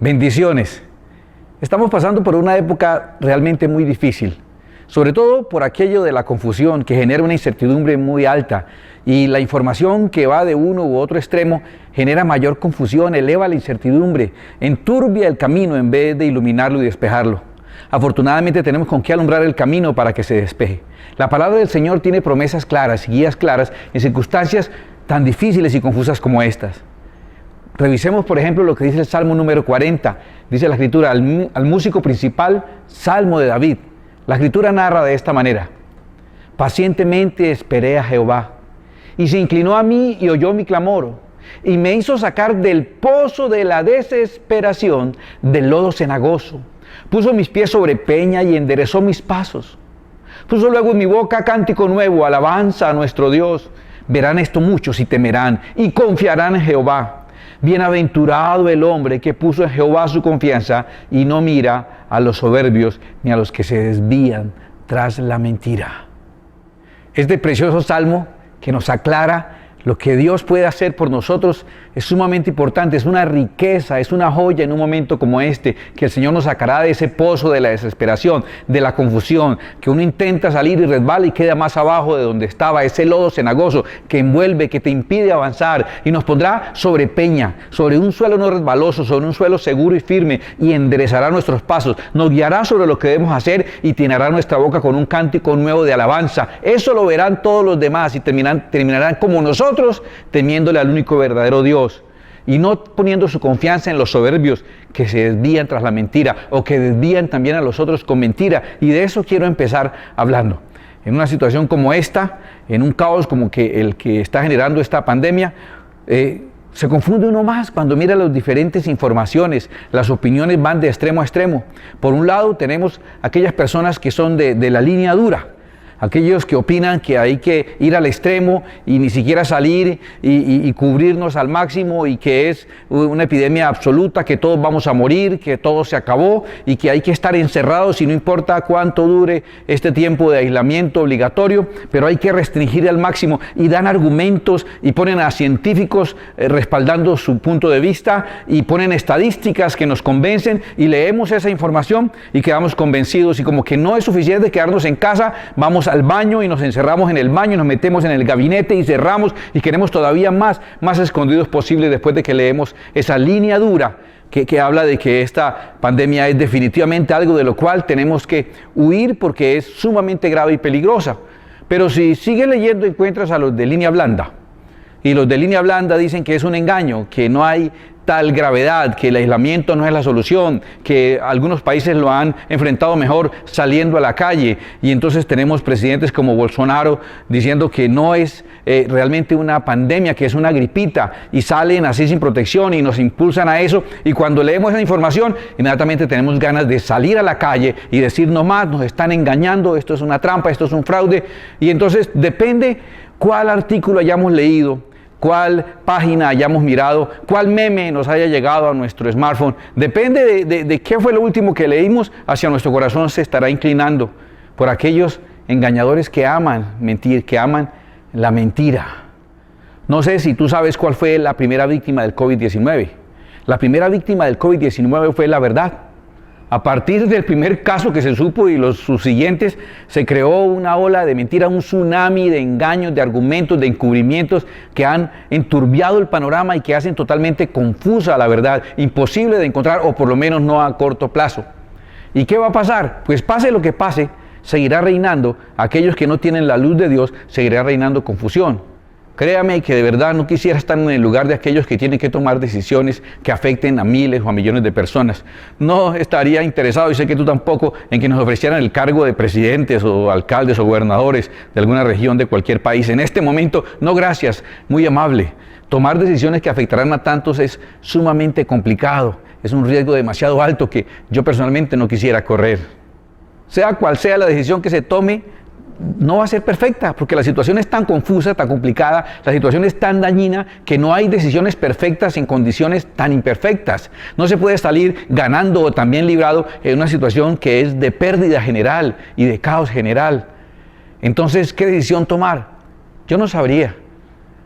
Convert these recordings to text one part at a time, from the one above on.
Bendiciones. Estamos pasando por una época realmente muy difícil, sobre todo por aquello de la confusión que genera una incertidumbre muy alta y la información que va de uno u otro extremo genera mayor confusión, eleva la incertidumbre, enturbia el camino en vez de iluminarlo y despejarlo. Afortunadamente tenemos con qué alumbrar el camino para que se despeje. La palabra del Señor tiene promesas claras y guías claras en circunstancias tan difíciles y confusas como estas. Revisemos, por ejemplo, lo que dice el Salmo número 40. Dice la Escritura, al músico principal, Salmo de David. La Escritura narra de esta manera: pacientemente esperé a Jehová, y se inclinó a mí y oyó mi clamor, y me hizo sacar del pozo de la desesperación, del lodo cenagoso. Puso mis pies sobre peña y enderezó mis pasos. Puso luego en mi boca cántico nuevo, alabanza a nuestro Dios. Verán esto muchos y temerán, y confiarán en Jehová. Bienaventurado el hombre que puso en Jehová su confianza y no mira a los soberbios ni a los que se desvían tras la mentira. Este precioso salmo que nos aclara lo que Dios puede hacer por nosotros es sumamente importante, es una riqueza, es una joya en un momento como este, que el Señor nos sacará de ese pozo de la desesperación, de la confusión, que uno intenta salir y resbala y queda más abajo de donde estaba, ese lodo cenagoso que envuelve, que te impide avanzar, y nos pondrá sobre peña, sobre un suelo no resbaloso, sobre un suelo seguro y firme, y enderezará nuestros pasos, nos guiará sobre lo que debemos hacer y llenará nuestra boca con un cántico nuevo de alabanza. Eso lo verán todos los demás y terminarán como nosotros, temiéndole al único verdadero Dios y no poniendo su confianza en los soberbios que se desvían tras la mentira o que desvían también a los otros con mentira. Y de eso quiero empezar hablando. En una situación como esta, en un caos como que el que está generando esta pandemia, se confunde uno más cuando mira las diferentes informaciones, las opiniones van de extremo a extremo. Por un lado tenemos aquellas personas que son de la línea dura, aquellos que opinan que hay que ir al extremo y ni siquiera salir y cubrirnos al máximo y que es una epidemia absoluta, que todos vamos a morir, que todo se acabó y que hay que estar encerrados y no importa cuánto dure este tiempo de aislamiento obligatorio, pero hay que restringir al máximo, y dan argumentos y ponen a científicos respaldando su punto de vista y ponen estadísticas que nos convencen y leemos esa información y quedamos convencidos, y como que no es suficiente quedarnos en casa, vamos al baño y nos encerramos en el baño y nos metemos en el gabinete y cerramos y queremos todavía más escondidos posible después de que leemos esa línea dura que habla de que esta pandemia es definitivamente algo de lo cual tenemos que huir porque es sumamente grave y peligrosa. Pero si sigues leyendo encuentras a los de línea blanda, y los de línea blanda dicen que es un engaño, que no hay tal gravedad, que el aislamiento no es la solución, que algunos países lo han enfrentado mejor saliendo a la calle, y entonces tenemos presidentes como Bolsonaro diciendo que no es realmente una pandemia, que es una gripita, y salen así sin protección y nos impulsan a eso, y cuando leemos esa información inmediatamente tenemos ganas de salir a la calle y decir no más, nos están engañando, esto es una trampa, esto es un fraude. Y entonces depende cuál artículo hayamos leído, cuál página hayamos mirado, cuál meme nos haya llegado a nuestro smartphone, depende de qué fue lo último que leímos, hacia nuestro corazón se estará inclinando por aquellos engañadores que aman mentir, que aman la mentira. No sé si tú sabes cuál fue la primera víctima del COVID-19. La primera víctima del COVID-19 fue la verdad. A partir del primer caso que se supo y los subsiguientes, se creó una ola de mentira, un tsunami de engaños, de argumentos, de encubrimientos que han enturbiado el panorama y que hacen totalmente confusa la verdad, imposible de encontrar, o por lo menos no a corto plazo. ¿Y qué va a pasar? Pues pase lo que pase, seguirá reinando, aquellos que no tienen la luz de Dios, seguirá reinando confusión. Créame que de verdad no quisiera estar en el lugar de aquellos que tienen que tomar decisiones que afecten a miles o a millones de personas. No estaría interesado, y sé que tú tampoco, en que nos ofrecieran el cargo de presidentes o alcaldes o gobernadores de alguna región de cualquier país. En este momento, no gracias, muy amable. Tomar decisiones que afectarán a tantos es sumamente complicado. Es un riesgo demasiado alto que yo personalmente no quisiera correr. Sea cual sea la decisión que se tome, no va a ser perfecta, porque la situación es tan confusa, tan complicada, la situación es tan dañina que no hay decisiones perfectas en condiciones tan imperfectas. No se puede salir ganando o también librado en una situación que es de pérdida general y de caos general. Entonces, ¿qué decisión tomar? Yo no sabría.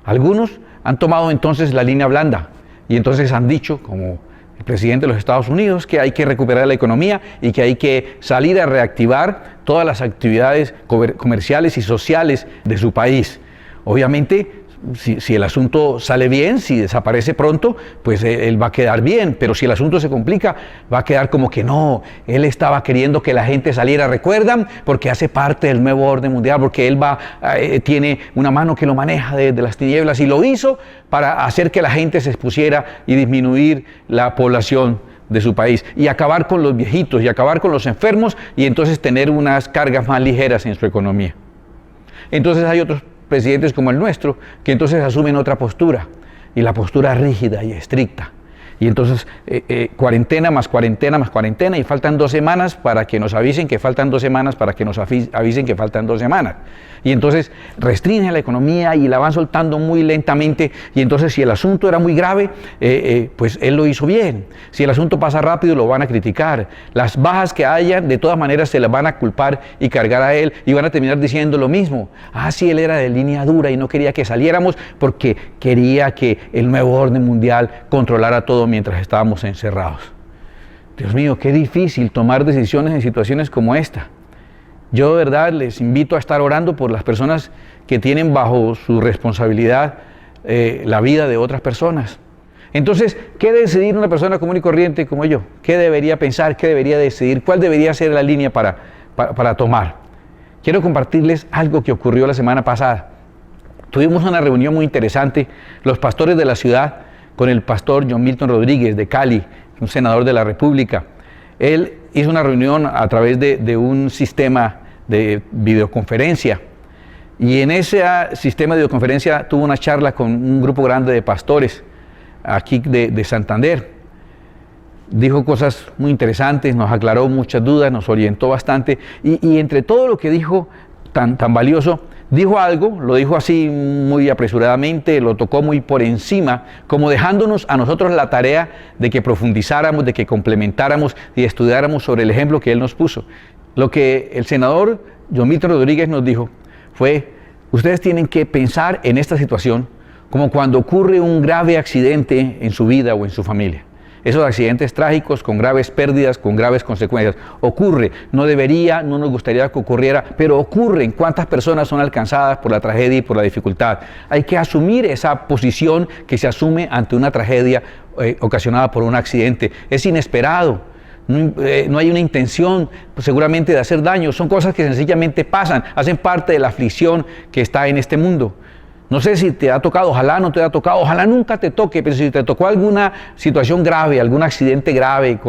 Algunos han tomado entonces la línea blanda y entonces han dicho, como el presidente de los Estados Unidos, que hay que recuperar la economía y que hay que salir a reactivar todas las actividades comerciales y sociales de su país. Obviamente, si el asunto sale bien, si desaparece pronto, pues él va a quedar bien, pero si el asunto se complica, va a quedar como que no, él estaba queriendo que la gente saliera, ¿recuerdan? Porque hace parte del nuevo orden mundial, porque él tiene una mano que lo maneja desde las tinieblas y lo hizo para hacer que la gente se expusiera y disminuir la población de su país y acabar con los viejitos y acabar con los enfermos y entonces tener unas cargas más ligeras en su economía. Entonces hay otros presidentes como el nuestro, que entonces asumen otra postura, y la postura rígida y estricta. Y entonces cuarentena más cuarentena más cuarentena, y faltan 2 semanas para que nos avisen que faltan 2 semanas, para que nos avisen que faltan 2 semanas. Y entonces restringen la economía y la van soltando muy lentamente, y entonces si el asunto era muy grave, pues él lo hizo bien. Si el asunto pasa rápido, lo van a criticar. Las bajas que hayan, de todas maneras se las van a culpar y cargar a él, y van a terminar diciendo lo mismo. Ah, sí, él era de línea dura y no quería que saliéramos porque quería que el nuevo orden mundial controlara todo mientras estábamos encerrados. Dios mío, qué difícil tomar decisiones en situaciones como esta. Yo de verdad les invito a estar orando por las personas que tienen bajo su responsabilidad la vida de otras personas. Entonces, ¿qué debe decidir una persona común y corriente como yo? ¿Qué debería pensar? ¿Qué debería decidir? ¿Cuál debería ser la línea para tomar? Quiero compartirles algo que ocurrió la semana pasada. Tuvimos una reunión muy interesante, los pastores de la ciudad, con el pastor John Milton Rodríguez de Cali, un senador de la República. Él hizo una reunión a través de un sistema de videoconferencia, y en ese sistema de videoconferencia tuvo una charla con un grupo grande de pastores aquí de Santander. Dijo cosas muy interesantes, nos aclaró muchas dudas, nos orientó bastante, y entre todo lo que dijo tan valioso, dijo algo, lo dijo así muy apresuradamente, lo tocó muy por encima, como dejándonos a nosotros la tarea de que profundizáramos, de que complementáramos y estudiáramos sobre el ejemplo que él nos puso. Lo que el senador John Milton Rodríguez nos dijo fue: ustedes tienen que pensar en esta situación como cuando ocurre un grave accidente en su vida o en su familia. Esos accidentes trágicos con graves pérdidas, con graves consecuencias. Ocurre, no nos gustaría que ocurriera, pero ocurren. ¿Cuántas personas son alcanzadas por la tragedia y por la dificultad? Hay que asumir esa posición que se asume ante una tragedia ocasionada por un accidente. Es inesperado. No hay una intención seguramente de hacer daño. Son cosas que sencillamente pasan, hacen parte de la aflicción que está en este mundo. No sé si te ha tocado, ojalá no te ha tocado, ojalá nunca te toque, pero si te tocó alguna situación grave, algún accidente grave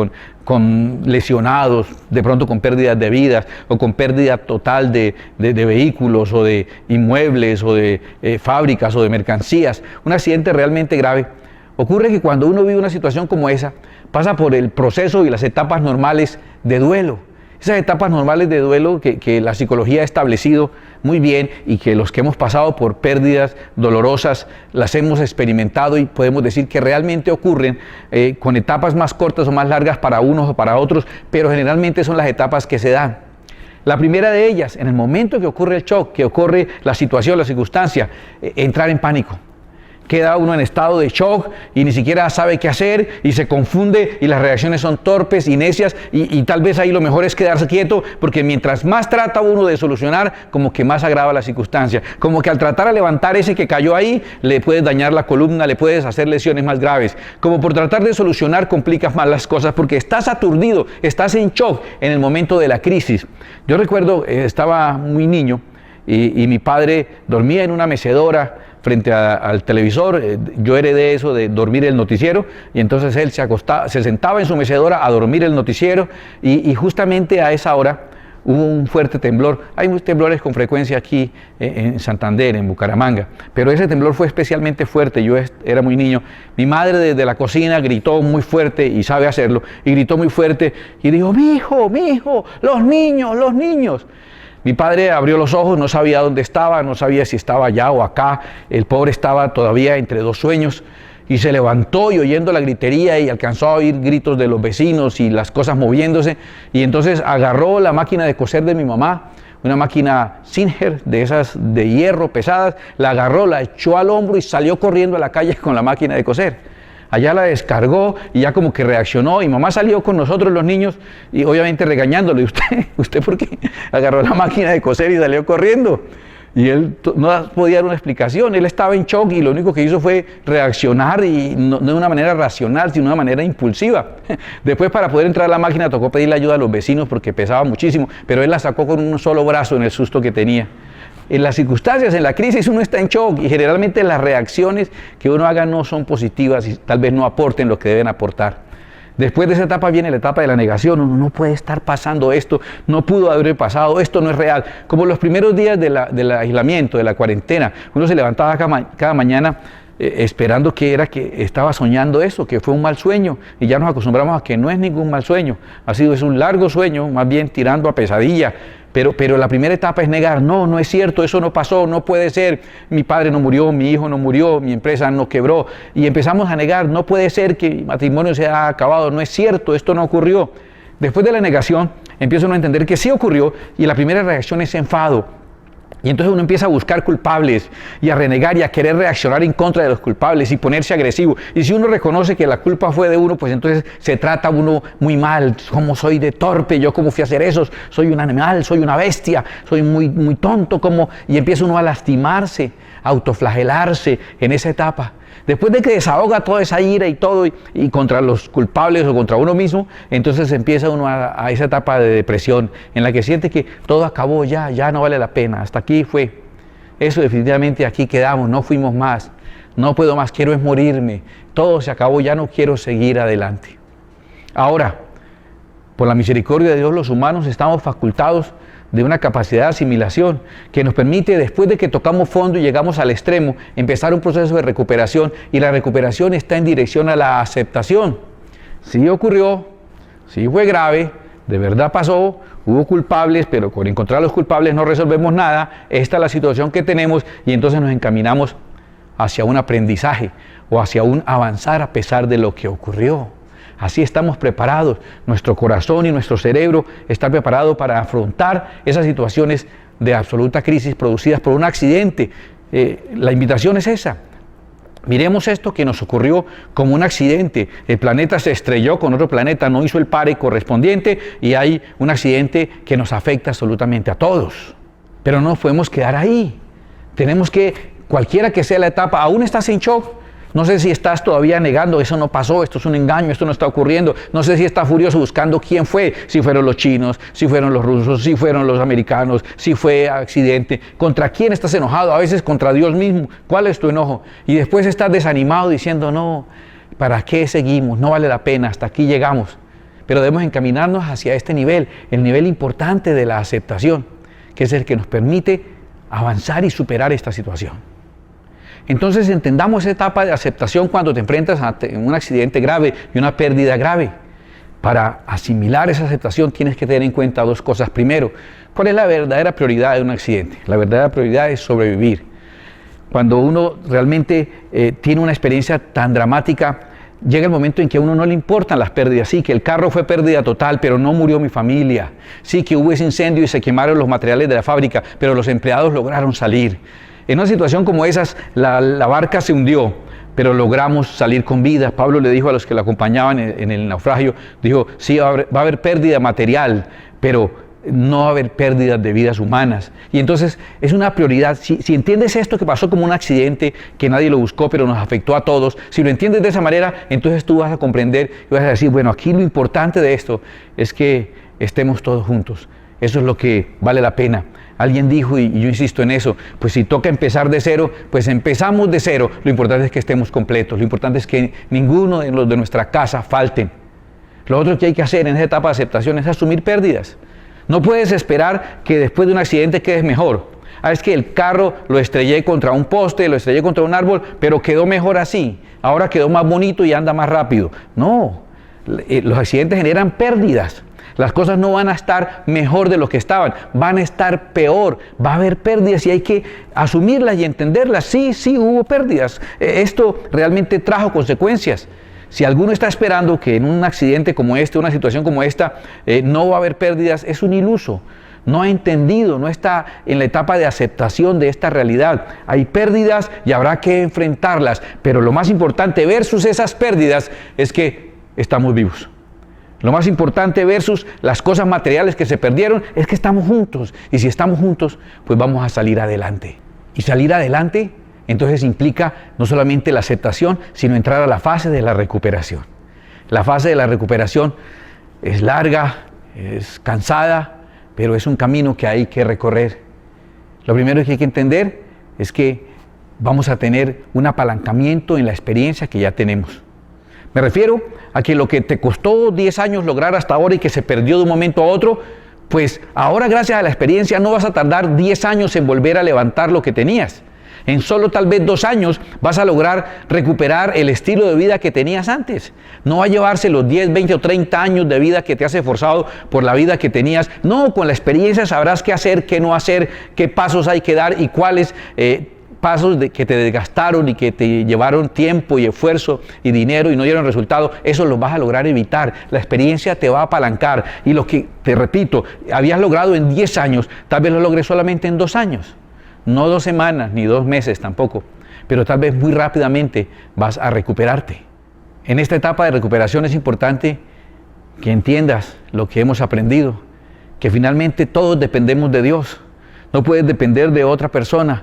con lesionados, de pronto con pérdidas de vidas o con pérdida total de vehículos o de inmuebles o de fábricas o de mercancías, un accidente realmente grave, ocurre que cuando uno vive una situación como esa, pasa por el proceso y las etapas normales de duelo. Esas etapas normales de duelo que la psicología ha establecido muy bien y que los que hemos pasado por pérdidas dolorosas las hemos experimentado, y podemos decir que realmente ocurren con etapas más cortas o más largas para unos o para otros, pero generalmente son las etapas que se dan. La primera de ellas, en el momento que ocurre el shock, que ocurre la situación, la circunstancia, entrar en pánico. Queda uno en estado de shock y ni siquiera sabe qué hacer y se confunde y las reacciones son torpes y necias, y tal vez ahí lo mejor es quedarse quieto, porque mientras más trata uno de solucionar, como que más agrava la circunstancia, como que al tratar de levantar ese que cayó ahí, le puedes dañar la columna, le puedes hacer lesiones más graves, como por tratar de solucionar complicas más las cosas, porque estás aturdido, estás en shock en el momento de la crisis. Yo recuerdo, estaba muy niño y mi padre dormía en una mecedora frente al televisor. Yo heredé eso de dormir el noticiero, y entonces él se sentaba en su mecedora a dormir el noticiero, y justamente a esa hora hubo un fuerte temblor. Hay temblores con frecuencia aquí en Santander, en Bucaramanga, pero ese temblor fue especialmente fuerte. Yo era muy niño. Mi madre desde la cocina gritó muy fuerte, y sabe hacerlo, y gritó muy fuerte y dijo: mi hijo, los niños, los niños. Mi padre abrió los ojos, no sabía dónde estaba, no sabía si estaba allá o acá. El pobre estaba todavía entre dos sueños, y se levantó, y oyendo la gritería, y alcanzó a oír gritos de los vecinos y las cosas moviéndose, y entonces agarró la máquina de coser de mi mamá, una máquina Singer, de esas de hierro pesadas, la agarró, la echó al hombro y salió corriendo a la calle con la máquina de coser. allá la descargó y ya como que reaccionó, y mamá salió con nosotros los niños y obviamente regañándole, ¿usted por qué agarró la máquina de coser y salió corriendo? Y él no podía dar una explicación, él estaba en shock y lo único que hizo fue reaccionar, y no de una manera racional, sino de una manera impulsiva. Después, para poder entrar a la máquina, tocó pedirle ayuda a los vecinos porque pesaba muchísimo, pero él la sacó con un solo brazo en el susto que tenía. En las circunstancias, en la crisis, uno está en shock y generalmente las reacciones que uno haga no son positivas y tal vez no aporten lo que deben aportar. Después de esa etapa viene la etapa de la negación. Uno no puede estar pasando esto, no pudo haber pasado, esto no es real. Como los primeros días del aislamiento, de la cuarentena, uno se levantaba cada mañana esperando que estaba soñando eso, que fue un mal sueño, y ya nos acostumbramos a que no es ningún mal sueño, es un largo sueño, más bien tirando a pesadilla. Pero la primera etapa es negar, no es cierto, eso no pasó, no puede ser, mi padre no murió, mi hijo no murió, mi empresa no quebró, y empezamos a negar, no puede ser que mi matrimonio se haya acabado, no es cierto, esto no ocurrió. Después de la negación, empieza uno a entender que sí ocurrió, y la primera reacción es enfado. Y entonces uno empieza a buscar culpables y a renegar y a querer reaccionar en contra de los culpables y ponerse agresivo. Y si uno reconoce que la culpa fue de uno, pues entonces se trata uno muy mal. ¿Cómo soy de torpe? ¿Yo cómo fui a hacer eso? Soy un animal, soy una bestia, soy muy tonto. Y empieza uno a lastimarse, a autoflagelarse en esa etapa. Después de que desahoga toda esa ira y todo, y contra los culpables o contra uno mismo, entonces empieza uno a esa etapa de depresión, en la que siente que todo acabó, ya no vale la pena, hasta aquí fue. Eso definitivamente, aquí quedamos, no fuimos más, no puedo más, quiero es morirme, todo se acabó, ya no quiero seguir adelante. Ahora, por la misericordia de Dios, los humanos estamos facultados de una capacidad de asimilación que nos permite, después de que tocamos fondo y llegamos al extremo, empezar un proceso de recuperación, y la recuperación está en dirección a la aceptación. Sí ocurrió, sí fue grave, de verdad pasó, hubo culpables, pero con encontrar a los culpables no resolvemos nada, esta es la situación que tenemos, y entonces nos encaminamos hacia un aprendizaje o hacia un avanzar a pesar de lo que ocurrió. Así estamos preparados, nuestro corazón y nuestro cerebro están preparados para afrontar esas situaciones de absoluta crisis producidas por un accidente. La invitación es esa. Miremos esto que nos ocurrió como un accidente. El planeta se estrelló con otro planeta, no hizo el pare correspondiente, y hay un accidente que nos afecta absolutamente a todos. Pero no nos podemos quedar ahí. Tenemos que, cualquiera que sea la etapa, aún estás en shock. No sé si estás todavía negando, eso no pasó, esto es un engaño, esto no está ocurriendo. No sé si estás furioso buscando quién fue, si fueron los chinos, si fueron los rusos, si fueron los americanos, si fue accidente. ¿Contra quién estás enojado? A veces contra Dios mismo. ¿Cuál es tu enojo? Y después estás desanimado diciendo, no, ¿para qué seguimos? No vale la pena, hasta aquí llegamos. Pero debemos encaminarnos hacia este nivel, el nivel importante de la aceptación, que es el que nos permite avanzar y superar esta situación. Entonces entendamos esa etapa de aceptación cuando te enfrentas a un accidente grave y una pérdida grave. Para asimilar esa aceptación tienes que tener en cuenta dos cosas. Primero, ¿cuál es la verdadera prioridad de un accidente? La verdadera prioridad es sobrevivir. Cuando uno realmente tiene una experiencia tan dramática, llega el momento en que a uno no le importan las pérdidas. Sí, que el carro fue pérdida total, pero no murió mi familia. Sí, que hubo ese incendio y se quemaron los materiales de la fábrica, pero los empleados lograron salir. En una situación como esas, la barca se hundió, pero logramos salir con vida. Pablo le dijo a los que lo acompañaban en el naufragio, dijo, sí, va a haber pérdida material, pero no va a haber pérdidas de vidas humanas. Y entonces es una prioridad. Si entiendes esto que pasó como un accidente, que nadie lo buscó, pero nos afectó a todos, si lo entiendes de esa manera, entonces tú vas a comprender y vas a decir, bueno, aquí lo importante de esto es que estemos todos juntos. Eso es lo que vale la pena. Alguien dijo, y yo insisto en eso, pues si toca empezar de cero, pues empezamos de cero. Lo importante es que estemos completos, lo importante es que ninguno de los de nuestra casa falten. Lo otro que hay que hacer en esa etapa de aceptación es asumir pérdidas. No puedes esperar que después de un accidente quedes mejor. Es que el carro lo estrellé contra un poste, lo estrellé contra un árbol, pero quedó mejor así. Ahora quedó más bonito y anda más rápido. No, los accidentes generan pérdidas. Las cosas no van a estar mejor de lo que estaban, van a estar peor, va a haber pérdidas y hay que asumirlas y entenderlas. Sí, hubo pérdidas. Esto realmente trajo consecuencias. Si alguno está esperando que en un accidente como este, una situación como esta, no va a haber pérdidas, es un iluso. no ha entendido, no está en la etapa de aceptación de esta realidad. Hay pérdidas y habrá que enfrentarlas, pero lo más importante versus esas pérdidas es que estamos vivos. Lo más importante versus las cosas materiales que se perdieron es que estamos juntos. Y si estamos juntos, pues vamos a salir adelante. Y salir adelante, entonces implica no solamente la aceptación, sino entrar a la fase de la recuperación. La fase de la recuperación es larga, es cansada, pero es un camino que hay que recorrer. Lo primero que hay que entender es que vamos a tener un apalancamiento en la experiencia que ya tenemos. Me refiero a que lo que te costó 10 años lograr hasta ahora y que se perdió de un momento a otro, pues ahora gracias a la experiencia no vas a tardar 10 años en volver a levantar lo que tenías. En solo tal vez 2 años vas a lograr recuperar el estilo de vida que tenías antes. No va a llevarse los 10, 20 o 30 años de vida que te has esforzado por la vida que tenías. No, con la experiencia sabrás qué hacer, qué no hacer, qué pasos hay que dar y cuáles pasos que te desgastaron y que te llevaron tiempo y esfuerzo y dinero y no dieron resultado. Eso lo vas a lograr evitar. La experiencia te va a apalancar. Y lo que, te repito, habías logrado en 10 años, tal vez lo logres solamente en 2 años. No 2 semanas, ni 2 meses tampoco, pero tal vez muy rápidamente vas a recuperarte. En esta etapa de recuperación es importante que entiendas lo que hemos aprendido, que finalmente todos dependemos de Dios. No puedes depender de otra persona.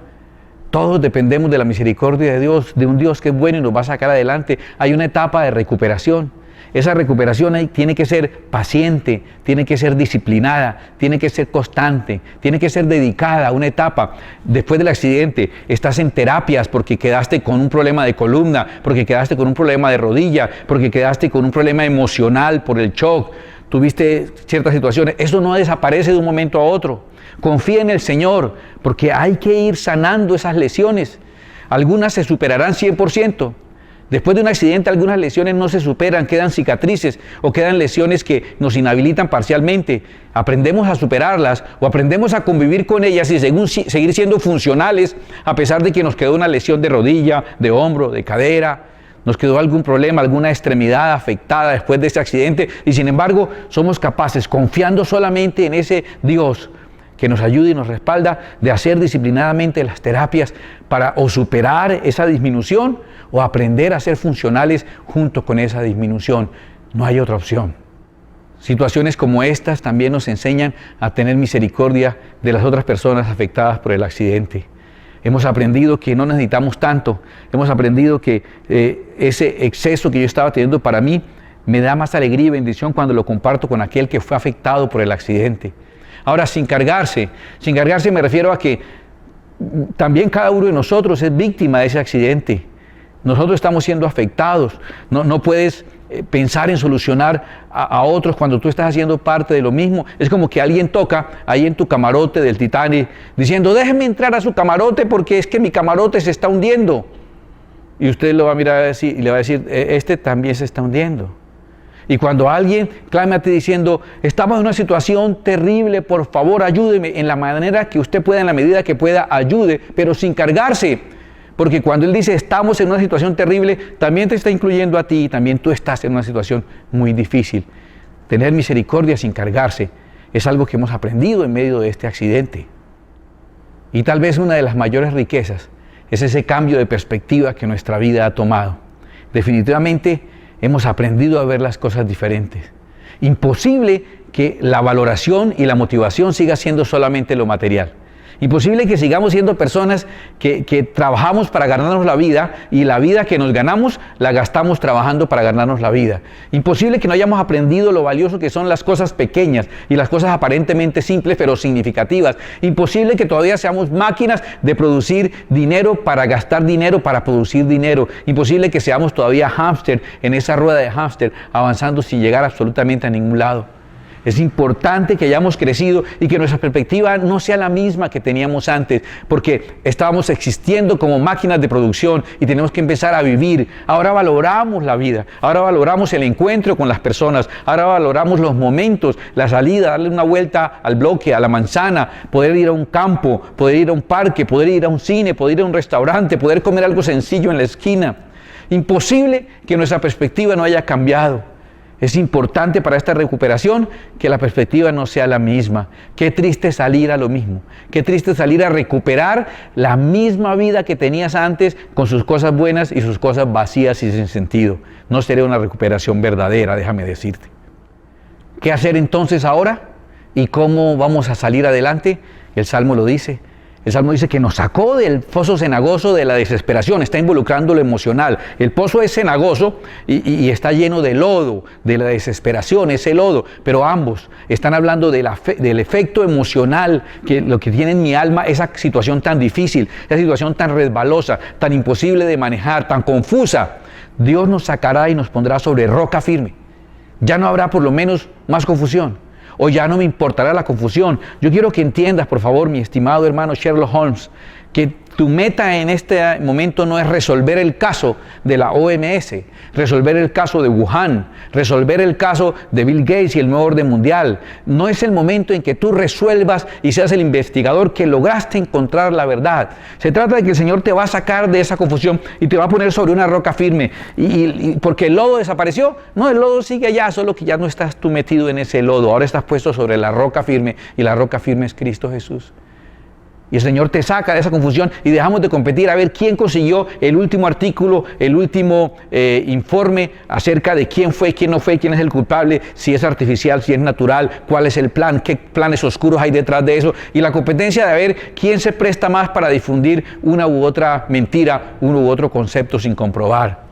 Todos dependemos de la misericordia de Dios, de un Dios que es bueno y nos va a sacar adelante. Hay una etapa de recuperación. Esa recuperación tiene que ser paciente, tiene que ser disciplinada, tiene que ser constante, tiene que ser dedicada a una etapa. Después del accidente estás en terapias porque quedaste con un problema de columna, porque quedaste con un problema de rodilla, porque quedaste con un problema emocional por el shock, tuviste ciertas situaciones. Eso no desaparece de un momento a otro. Confía en el Señor, porque hay que ir sanando esas lesiones. Algunas se superarán 100%. Después de un accidente, algunas lesiones no se superan, quedan cicatrices o quedan lesiones que nos inhabilitan parcialmente. Aprendemos a superarlas o aprendemos a convivir con ellas y seguir siendo funcionales a pesar de que nos quedó una lesión de rodilla, de hombro, de cadera, nos quedó algún problema, alguna extremidad afectada después de ese accidente y sin embargo somos capaces, confiando solamente en ese Dios que nos ayude y nos respalda, de hacer disciplinadamente las terapias para o superar esa disminución o aprender a ser funcionales junto con esa disminución. No hay otra opción. Situaciones como estas también nos enseñan a tener misericordia de las otras personas afectadas por el accidente. Hemos aprendido que no necesitamos tanto. Hemos aprendido que ese exceso que yo estaba teniendo para mí me da más alegría y bendición cuando lo comparto con aquel que fue afectado por el accidente. Ahora, sin cargarse me refiero a que también cada uno de nosotros es víctima de ese accidente. Nosotros estamos siendo afectados. No puedes pensar en solucionar a otros cuando tú estás haciendo parte de lo mismo. Es como que alguien toca ahí en tu camarote del Titanic diciendo, déjeme entrar a su camarote porque es que mi camarote se está hundiendo. Y usted lo va a mirar y le va a decir, este también se está hundiendo. Y cuando alguien clame a ti diciendo, estamos en una situación terrible, por favor ayúdeme, en la manera que usted pueda, en la medida que pueda, ayude, pero sin cargarse. Porque cuando él dice, estamos en una situación terrible, también te está incluyendo a ti y también tú estás en una situación muy difícil. Tener misericordia sin cargarse es algo que hemos aprendido en medio de este accidente. Y tal vez una de las mayores riquezas es ese cambio de perspectiva que nuestra vida ha tomado. Definitivamente, hemos aprendido a ver las cosas diferentes. Imposible que la valoración y la motivación siga siendo solamente lo material. Imposible que sigamos siendo personas que trabajamos para ganarnos la vida y la vida que nos ganamos la gastamos trabajando para ganarnos la vida. Imposible que no hayamos aprendido lo valioso que son las cosas pequeñas y las cosas aparentemente simples pero significativas. Imposible que todavía seamos máquinas de producir dinero para gastar dinero para producir dinero. Imposible que seamos todavía hámster en esa rueda de hámster avanzando sin llegar absolutamente a ningún lado. Es importante que hayamos crecido y que nuestra perspectiva no sea la misma que teníamos antes, porque estábamos existiendo como máquinas de producción y tenemos que empezar a vivir. Ahora valoramos la vida, ahora valoramos el encuentro con las personas, ahora valoramos los momentos, la salida, darle una vuelta al bloque, a la manzana, poder ir a un campo, poder ir a un parque, poder ir a un cine, poder ir a un restaurante, poder comer algo sencillo en la esquina. Imposible que nuestra perspectiva no haya cambiado. Es importante para esta recuperación que la perspectiva no sea la misma. Qué triste salir a lo mismo. Qué triste salir a recuperar la misma vida que tenías antes con sus cosas buenas y sus cosas vacías y sin sentido. No sería una recuperación verdadera, déjame decirte. ¿Qué hacer entonces ahora? ¿Y cómo vamos a salir adelante? El Salmo lo dice. El Salmo dice que nos sacó del pozo cenagoso de la desesperación, está involucrando lo emocional. El pozo es cenagoso y está lleno de lodo, de la desesperación, ese lodo. Pero ambos están hablando del efecto emocional, que lo que tiene en mi alma, esa situación tan difícil, esa situación tan resbalosa, tan imposible de manejar, tan confusa. Dios nos sacará y nos pondrá sobre roca firme. Ya no habrá por lo menos más confusión. O ya no me importará la confusión. Yo quiero que entiendas, por favor, mi estimado hermano Sherlock Holmes, que tu meta en este momento no es resolver el caso de la OMS, resolver el caso de Wuhan, resolver el caso de Bill Gates y el nuevo orden mundial. No es el momento en que tú resuelvas y seas el investigador que lograste encontrar la verdad. Se trata de que el Señor te va a sacar de esa confusión y te va a poner sobre una roca firme. Y porque el lodo desapareció, no, el lodo sigue allá, solo que ya no estás tú metido en ese lodo. Ahora estás puesto sobre la roca firme y la roca firme es Cristo Jesús. Y el Señor te saca de esa confusión y dejamos de competir a ver quién consiguió el último artículo, el último informe acerca de quién fue, quién no fue, quién es el culpable, si es artificial, si es natural, cuál es el plan, qué planes oscuros hay detrás de eso. Y la competencia de ver quién se presta más para difundir una u otra mentira, uno u otro concepto sin comprobar.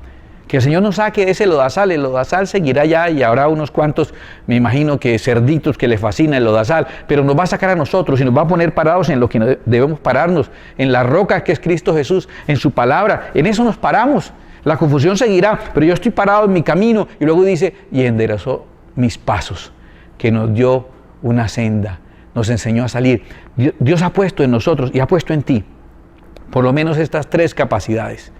Que el Señor nos saque de ese lodazal. El lodazal seguirá ya y habrá unos cuantos, me imagino que cerditos que les fascina el lodazal, pero nos va a sacar a nosotros y nos va a poner parados en lo que debemos pararnos, en la roca que es Cristo Jesús, en su palabra. En eso nos paramos. La confusión seguirá, pero yo estoy parado en mi camino. Y luego dice, y enderezó mis pasos, que nos dio una senda, nos enseñó a salir. Dios ha puesto en nosotros y ha puesto en ti por lo menos estas tres capacidades: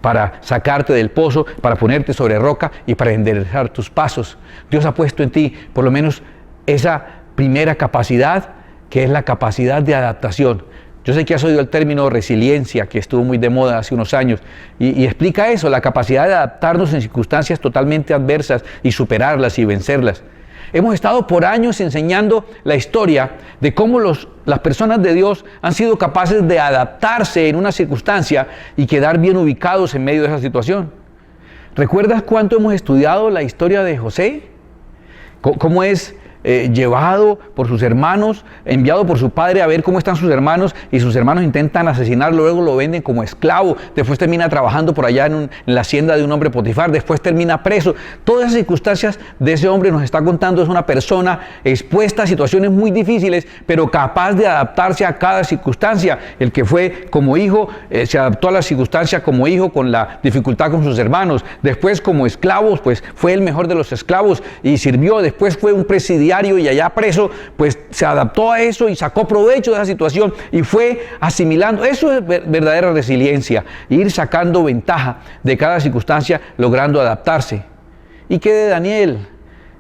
para sacarte del pozo, para ponerte sobre roca y para enderezar tus pasos. Dios ha puesto en ti por lo menos esa primera capacidad, que es la capacidad de adaptación. Yo sé que has oído el término resiliencia, que estuvo muy de moda hace unos años, y explica eso, la capacidad de adaptarnos en circunstancias totalmente adversas y superarlas y vencerlas. Hemos estado por años enseñando la historia de cómo las personas de Dios han sido capaces de adaptarse en una circunstancia y quedar bien ubicados en medio de esa situación. ¿Recuerdas cuánto hemos estudiado la historia de José? ¿Cómo es llevado por sus hermanos, enviado por su padre a ver cómo están sus hermanos, y sus hermanos intentan asesinarlo, luego lo venden como esclavo, después termina trabajando por allá en la hacienda de un hombre Potifar, después termina preso? Todas esas circunstancias de ese hombre nos está contando. Es una persona expuesta a situaciones muy difíciles, pero capaz de adaptarse a cada circunstancia. El que fue como hijo, se adaptó a la circunstancia como hijo con la dificultad con sus hermanos. Después como esclavos, pues fue el mejor de los esclavos y sirvió. Después fue un presidiario y allá preso, pues se adaptó a eso y sacó provecho de esa situación y fue asimilando. Eso es verdadera resiliencia, ir sacando ventaja de cada circunstancia, logrando adaptarse. ¿Y qué de Daniel?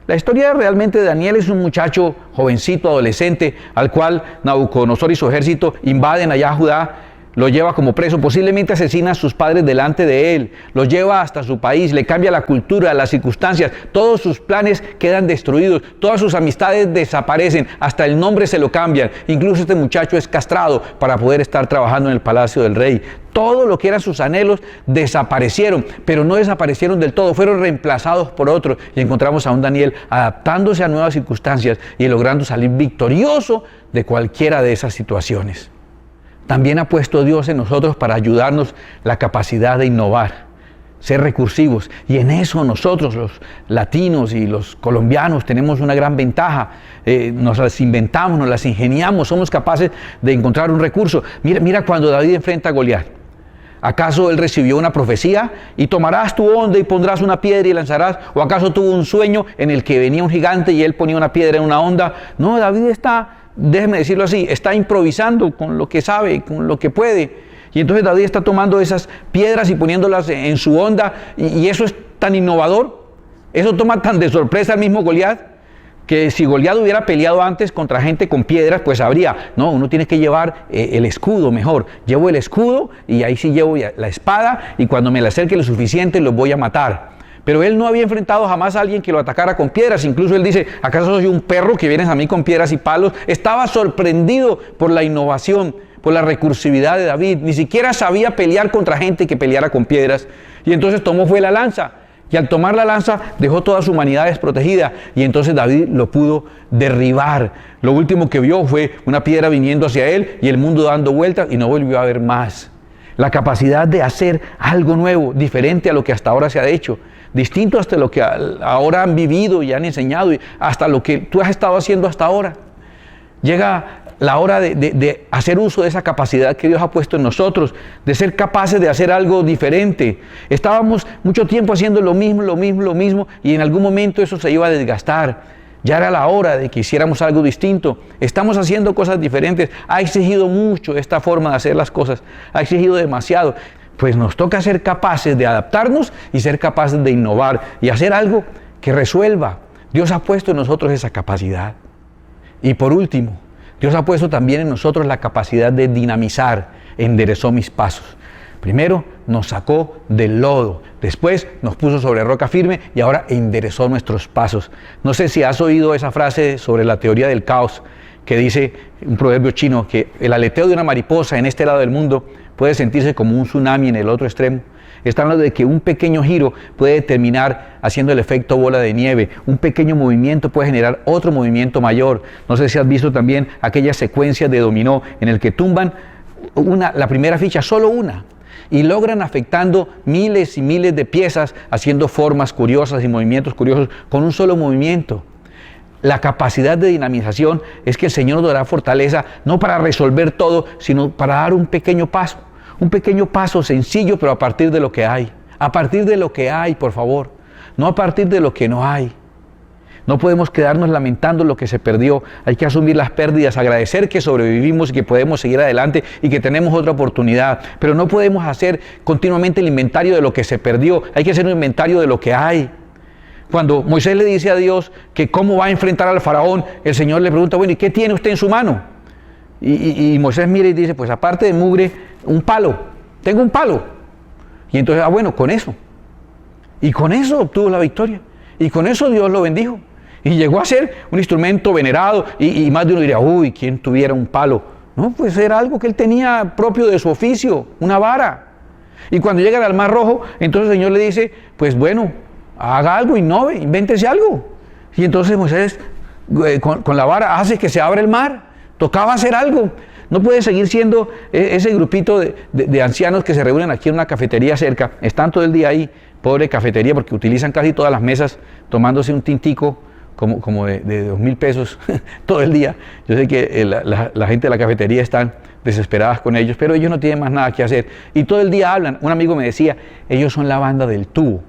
La historia realmente de Daniel es un muchacho jovencito, adolescente, al cual Nabucodonosor y su ejército invaden allá a Judá. Lo lleva como preso, posiblemente asesina a sus padres delante de él, lo lleva hasta su país, le cambia la cultura, las circunstancias, todos sus planes quedan destruidos, todas sus amistades desaparecen, hasta el nombre se lo cambian. Incluso este muchacho es castrado para poder estar trabajando en el palacio del rey. Todo lo que eran sus anhelos desaparecieron, pero no desaparecieron del todo, fueron reemplazados por otros. Y encontramos a un Daniel adaptándose a nuevas circunstancias y logrando salir victorioso de cualquiera de esas situaciones. También ha puesto Dios en nosotros para ayudarnos la capacidad de innovar, ser recursivos. Y en eso nosotros, los latinos y los colombianos, tenemos una gran ventaja. Nos las inventamos, nos las ingeniamos, somos capaces de encontrar un recurso. Mira cuando David enfrenta a Goliat. ¿Acaso él recibió una profecía? Y tomarás tu honda y pondrás una piedra y lanzarás. ¿O acaso tuvo un sueño en el que venía un gigante y él ponía una piedra en una honda? No, David está, déjeme decirlo así, está improvisando con lo que sabe, con lo que puede. Y entonces David está tomando esas piedras y poniéndolas en su honda, y eso es tan innovador, eso toma tan de sorpresa al mismo Goliat, que si Goliat hubiera peleado antes contra gente con piedras, pues habría, no, uno tiene que llevar el escudo mejor. Llevo el escudo y ahí sí llevo la espada, y cuando me le acerque lo suficiente los voy a matar. Pero él no había enfrentado jamás a alguien que lo atacara con piedras. Incluso él dice, ¿acaso soy un perro que vienes a mí con piedras y palos? Estaba sorprendido por la innovación, por la recursividad de David. Ni siquiera sabía pelear contra gente que peleara con piedras. Y entonces fue la lanza. Y al tomar la lanza dejó toda su humanidad desprotegida. Y entonces David lo pudo derribar. Lo último que vio fue una piedra viniendo hacia él y el mundo dando vueltas y no volvió a ver más. La capacidad de hacer algo nuevo, diferente a lo que hasta ahora se ha hecho. Distinto hasta lo que ahora han vivido y han enseñado, y hasta lo que tú has estado haciendo hasta ahora. Llega la hora de hacer uso de esa capacidad que Dios ha puesto en nosotros, de ser capaces de hacer algo diferente. Estábamos mucho tiempo haciendo lo mismo, y en algún momento eso se iba a desgastar. Ya era la hora de que hiciéramos algo distinto. Estamos haciendo cosas diferentes. Ha exigido mucho esta forma de hacer las cosas. Ha exigido demasiado. Pues nos toca ser capaces de adaptarnos y ser capaces de innovar y hacer algo que resuelva. Dios ha puesto en nosotros esa capacidad. Y por último, Dios ha puesto también en nosotros la capacidad de dinamizar. Enderezó mis pasos. Primero nos sacó del lodo, después nos puso sobre roca firme y ahora enderezó nuestros pasos. No sé si has oído esa frase sobre la teoría del caos, que dice un proverbio chino que el aleteo de una mariposa en este lado del mundo puede sentirse como un tsunami en el otro extremo. Está hablando de que un pequeño giro puede terminar haciendo el efecto bola de nieve. Un pequeño movimiento puede generar otro movimiento mayor. No sé si has visto también aquellas secuencias de dominó en el que tumban la primera ficha, solo una, y logran afectando miles y miles de piezas, haciendo formas curiosas y movimientos curiosos con un solo movimiento. La capacidad de dinamización es que el Señor nos dará fortaleza, no para resolver todo, sino para dar un pequeño paso sencillo, pero a partir de lo que hay. A partir de lo que hay, por favor, no a partir de lo que no hay. No podemos quedarnos lamentando lo que se perdió. Hay que asumir las pérdidas, agradecer que sobrevivimos y que podemos seguir adelante y que tenemos otra oportunidad. Pero no podemos hacer continuamente el inventario de lo que se perdió. Hay que hacer un inventario de lo que hay. Cuando Moisés le dice a Dios que cómo va a enfrentar al faraón, el Señor le pregunta, bueno, ¿y qué tiene usted en su mano? Y Moisés mira y dice, pues aparte de mugre, un palo. Tengo un palo. Y entonces, bueno, con eso. Y con eso obtuvo la victoria. Y con eso Dios lo bendijo. Y llegó a ser un instrumento venerado. Y más de uno diría, uy, ¿quién tuviera un palo? No, pues era algo que él tenía propio de su oficio, una vara. Y cuando llegan al Mar Rojo, entonces el Señor le dice, pues bueno, haga algo, innove, invéntese algo. Y entonces Moisés, con la vara, hace que se abra el mar. Tocaba hacer algo. No puede seguir siendo ese grupito de ancianos que se reúnen aquí en una cafetería cerca. Están todo el día ahí, pobre cafetería, porque utilizan casi todas las mesas tomándose un tintico como de 2,000 pesos todo el día. Yo sé que la gente de la cafetería están desesperadas con ellos, pero ellos no tienen más nada que hacer. Y todo el día hablan. Un amigo me decía, ellos son la banda del tubo.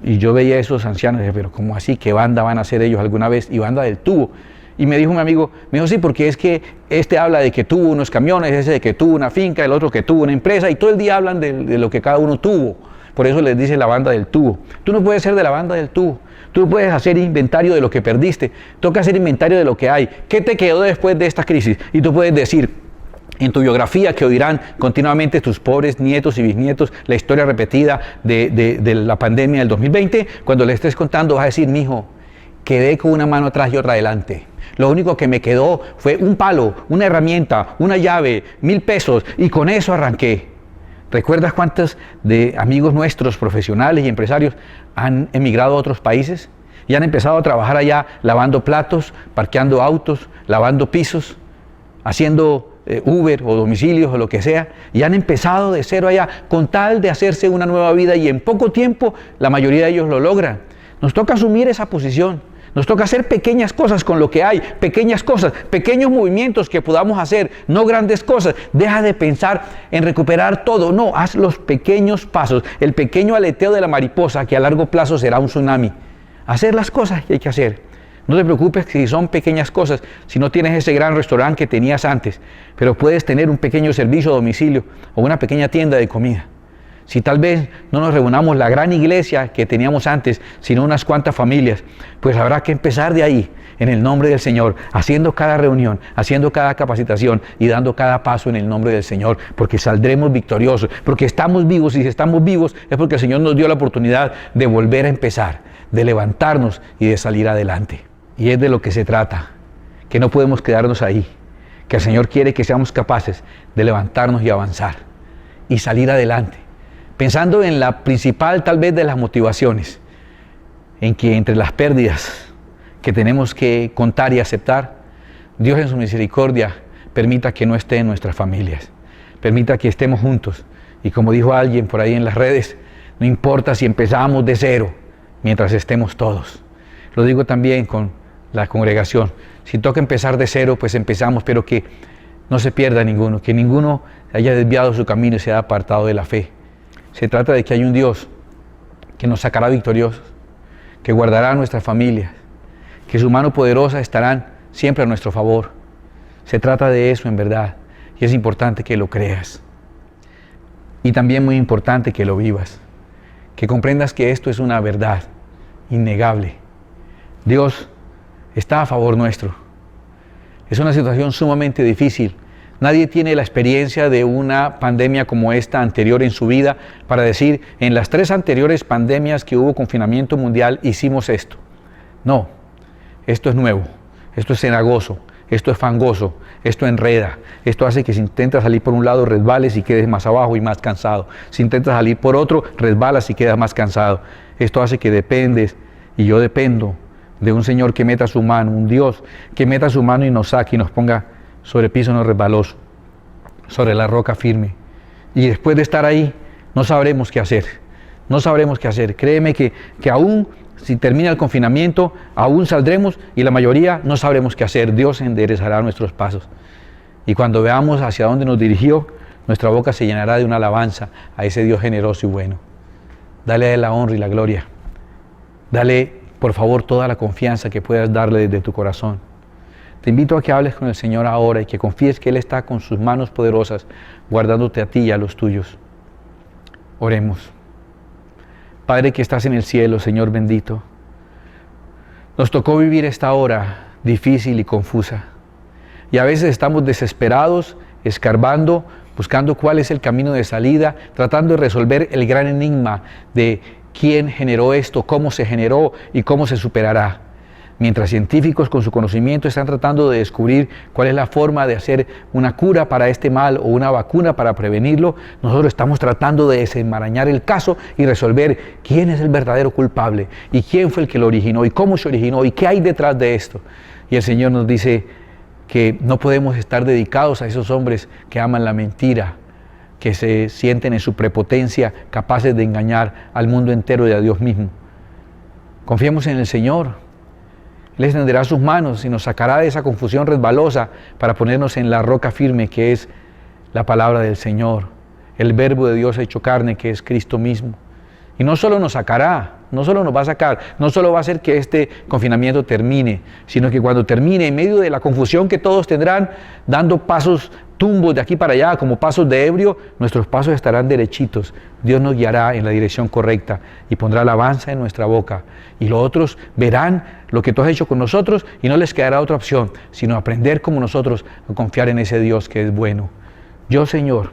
Y yo veía a esos ancianos y dije, pero ¿cómo así? ¿Qué banda van a hacer ellos alguna vez? Y banda del tubo. Y me dijo un amigo, sí, porque es que este habla de que tuvo unos camiones, ese de que tuvo una finca, el otro que tuvo una empresa, y todo el día hablan de lo que cada uno tuvo. Por eso les dice la banda del tubo. Tú no puedes ser de la banda del tubo. Tú puedes hacer inventario de lo que perdiste. Toca hacer inventario de lo que hay. ¿Qué te quedó después de esta crisis? Y tú puedes decir en tu biografía, que oirán continuamente tus pobres nietos y bisnietos la historia repetida de la pandemia del 2020, cuando le estés contando vas a decir, mijo, quedé con una mano atrás y otra adelante. Lo único que me quedó fue un palo, una herramienta, una llave, 1,000 pesos, y con eso arranqué. ¿Recuerdas cuántos de amigos nuestros, profesionales y empresarios, han emigrado a otros países y han empezado a trabajar allá lavando platos, parqueando autos, lavando pisos, haciendo Uber o domicilios o lo que sea, y han empezado de cero allá con tal de hacerse una nueva vida, y en poco tiempo la mayoría de ellos lo logran? Nos toca asumir esa posición. Nos toca hacer pequeñas cosas con lo que hay, pequeñas cosas, pequeños movimientos que podamos hacer, no grandes cosas. Deja de pensar en recuperar todo, no, haz los pequeños pasos, el pequeño aleteo de la mariposa que a largo plazo será un tsunami. Hacer las cosas que hay que hacer. No te preocupes si son pequeñas cosas, si no tienes ese gran restaurante que tenías antes, pero puedes tener un pequeño servicio a domicilio o una pequeña tienda de comida. Si tal vez no nos reunamos la gran iglesia que teníamos antes, sino unas cuantas familias, pues habrá que empezar de ahí, en el nombre del Señor, haciendo cada reunión, haciendo cada capacitación y dando cada paso en el nombre del Señor, porque saldremos victoriosos, porque estamos vivos, y si estamos vivos es porque el Señor nos dio la oportunidad de volver a empezar, de levantarnos y de salir adelante. Y es de lo que se trata, que no podemos quedarnos ahí, que el Señor quiere que seamos capaces de levantarnos y avanzar y salir adelante. Pensando en la principal tal vez de las motivaciones, en que entre las pérdidas que tenemos que contar y aceptar, Dios en su misericordia permita que no esté en nuestras familias, permita que estemos juntos. Y como dijo alguien por ahí en las redes, no importa si empezamos de cero, mientras estemos todos. Lo digo también con la congregación, si toca empezar de cero, pues empezamos, pero que no se pierda ninguno, que ninguno haya desviado su camino y se haya apartado de la fe. Se trata de que hay un Dios que nos sacará victoriosos, que guardará nuestras familias, que su mano poderosa estarán siempre a nuestro favor. Se trata de eso en verdad, y es importante que lo creas. Y también muy importante que lo vivas, que comprendas que esto es una verdad innegable. Dios está a favor nuestro. Es una situación sumamente difícil. Nadie tiene la experiencia de una pandemia como esta anterior en su vida para decir, en las 3 anteriores pandemias que hubo confinamiento mundial hicimos esto. No, esto es nuevo, esto es cenagoso, esto es fangoso, esto enreda, esto hace que si intentas salir por un lado resbales y quedes más abajo y más cansado. Si intentas salir por otro, resbalas y quedas más cansado. Esto hace que dependes, y yo dependo, de un Señor que meta su mano, un Dios que meta su mano y nos saque y nos ponga sobre piso no resbaloso, sobre la roca firme. Y después de estar ahí, no sabremos qué hacer. No sabremos qué hacer. Créeme que aún si termina el confinamiento, aún saldremos y la mayoría no sabremos qué hacer. Dios enderezará nuestros pasos. Y cuando veamos hacia dónde nos dirigió, nuestra boca se llenará de una alabanza a ese Dios generoso y bueno. Dale a Él la honra y la gloria. Dale, por favor, toda la confianza que puedas darle desde tu corazón. Te invito a que hables con el Señor ahora y que confíes que Él está con sus manos poderosas guardándote a ti y a los tuyos. Oremos. Padre que estás en el cielo, Señor bendito, nos tocó vivir esta hora difícil y confusa. Y a veces estamos desesperados, escarbando, buscando cuál es el camino de salida, tratando de resolver el gran enigma de quién generó esto, cómo se generó y cómo se superará. Mientras científicos con su conocimiento están tratando de descubrir cuál es la forma de hacer una cura para este mal o una vacuna para prevenirlo, nosotros estamos tratando de desenmarañar el caso y resolver quién es el verdadero culpable y quién fue el que lo originó y cómo se originó y qué hay detrás de esto. Y el Señor nos dice que no podemos estar dedicados a esos hombres que aman la mentira, que se sienten en su prepotencia capaces de engañar al mundo entero y a Dios mismo. Confiemos en el Señor. Él extenderá sus manos y nos sacará de esa confusión resbalosa para ponernos en la roca firme que es la palabra del Señor, el verbo de Dios hecho carne que es Cristo mismo. Y no solo nos sacará, no solo nos va a sacar, no solo va a hacer que este confinamiento termine, sino que cuando termine, en medio de la confusión que todos tendrán, dando pasos tumbos de aquí para allá, como pasos de ebrio, nuestros pasos estarán derechitos. Dios nos guiará en la dirección correcta y pondrá alabanza en nuestra boca. Y los otros verán lo que tú has hecho con nosotros y no les quedará otra opción, sino aprender como nosotros a confiar en ese Dios que es bueno. Yo, Señor,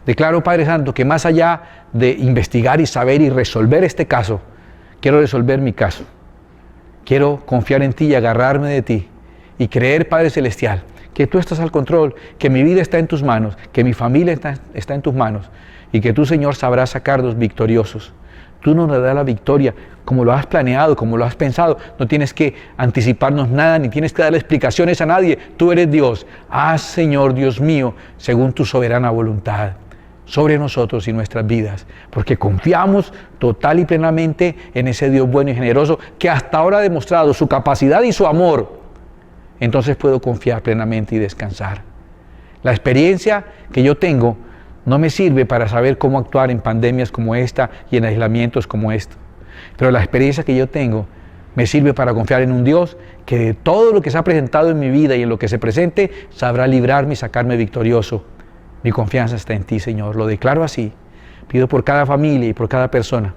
declaro, Padre Santo, que más allá de investigar y saber y resolver este caso, quiero resolver mi caso. Quiero confiar en ti y agarrarme de ti y creer, Padre Celestial, que tú estás al control, que mi vida está en tus manos, que mi familia está en tus manos y que tú, Señor, sabrás sacarnos victoriosos. Tú nos darás la victoria como lo has planeado, como lo has pensado. No tienes que anticiparnos nada, ni tienes que darle explicaciones a nadie. Tú eres Dios. Haz, Señor Dios mío, según tu soberana voluntad, sobre nosotros y nuestras vidas, porque confiamos total y plenamente en ese Dios bueno y generoso que hasta ahora ha demostrado su capacidad y su amor. Entonces puedo confiar plenamente y descansar. La experiencia que yo tengo no me sirve para saber cómo actuar en pandemias como esta y en aislamientos como esto, pero la experiencia que yo tengo me sirve para confiar en un Dios que de todo lo que se ha presentado en mi vida y en lo que se presente sabrá librarme y sacarme victorioso. Mi confianza está en ti, Señor, lo declaro así, Pido por cada familia y por cada persona.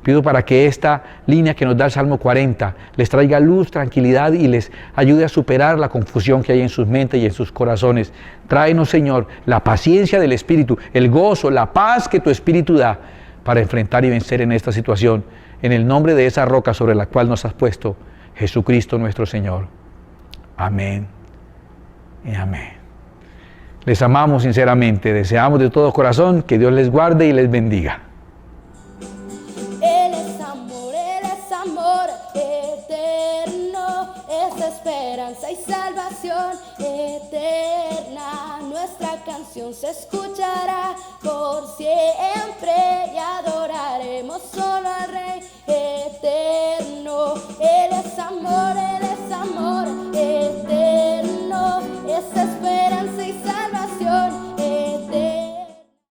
Pido para que esta línea que nos da el Salmo 40 les traiga luz, tranquilidad y les ayude a superar la confusión que hay en sus mentes y en sus corazones. Tráenos, Señor, la paciencia del Espíritu, el gozo, la paz que tu Espíritu da para enfrentar y vencer en esta situación, en el nombre de esa roca sobre la cual nos has puesto, Jesucristo nuestro Señor. Amén y amén. Les amamos sinceramente, deseamos de todo corazón que Dios les guarde y les bendiga. Él es amor eterno, es esperanza y salvación eterna. Nuestra canción se escuchará por siempre y adoraremos.